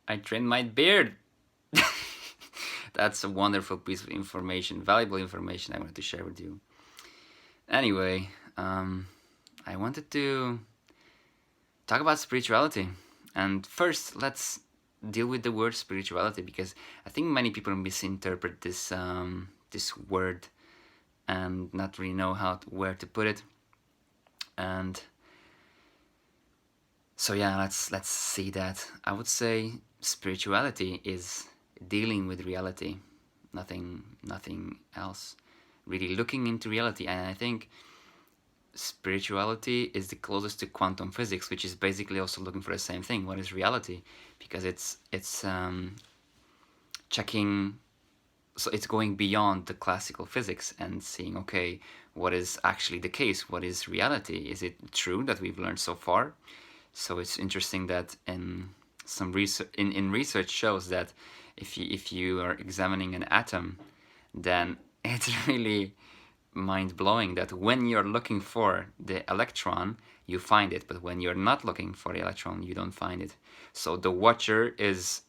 I trimmed my beard. That's a wonderful piece of information, valuable information I wanted to share with you. Anyway, I wanted to talk about spirituality. And first, let's deal with the word spirituality because I think many people misinterpret this word and not really know where to put it. And so yeah, let's see that. I would say spirituality is dealing with reality, nothing else. Really looking into reality, and I think spirituality is the closest to quantum physics, which is basically also looking for the same thing. What is reality? Because it's checking. So it's going beyond the classical physics and seeing, okay, what is actually the case? What is reality? Is it true that we've learned so far? So it's interesting that in some research, in research shows that if you are examining an atom, then it's really mind blowing that when you're looking for the electron, you find it, but when you're not looking for the electron, you don't find it. So the watcher is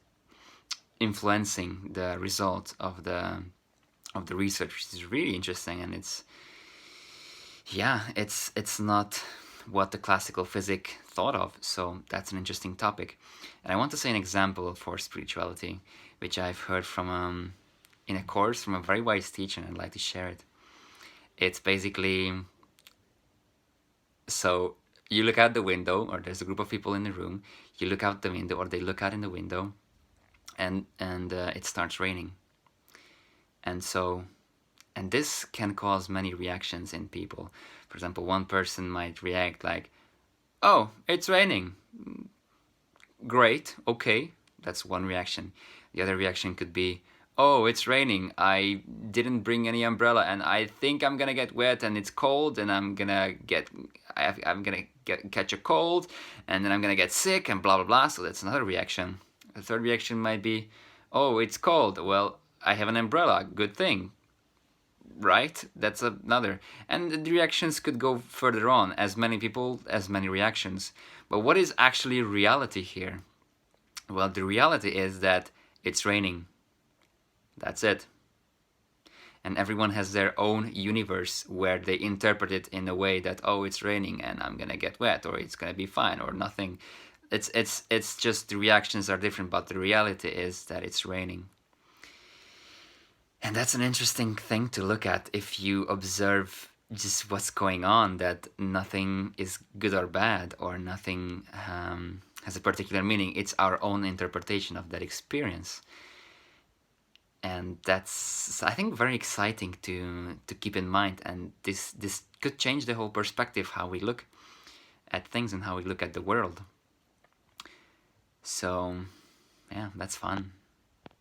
influencing the result of the research, which is really interesting, and it's not what the classical physic thought of. So that's an interesting topic, and I want to say an example for spirituality, which I've heard from in a course from a very wise teacher, and I'd like to share it. It's basically, so you look out the window, or there's a group of people in the room. You look out the window, or they look out in the window, and it starts raining. And this can cause many reactions in people. For example, one person might react like, "Oh, it's raining. Great, okay." That's one reaction. The other reaction could be, "Oh, it's raining. I didn't bring any umbrella, and I think I'm gonna get wet, and it's cold, and I'm gonna catch a cold, and then I'm gonna get sick, and blah blah blah." So that's another reaction. The third reaction might be, "Oh, it's cold. Well, I have an umbrella. Good thing." Right? That's another. And the reactions could go further on. As many people, as many reactions. But what is actually reality here? Well, the reality is that it's raining. That's it. And everyone has their own universe where they interpret it in a way that, oh, it's raining and I'm gonna get wet, or it's gonna be fine, or nothing. It's just the reactions are different, but the reality is that it's raining. And that's an interesting thing to look at if you observe just what's going on, that nothing is good or bad, or nothing has a particular meaning. It's our own interpretation of that experience. And that's, I think, very exciting to keep in mind. And this could change the whole perspective, how we look at things and how we look at the world. So, yeah, that's fun.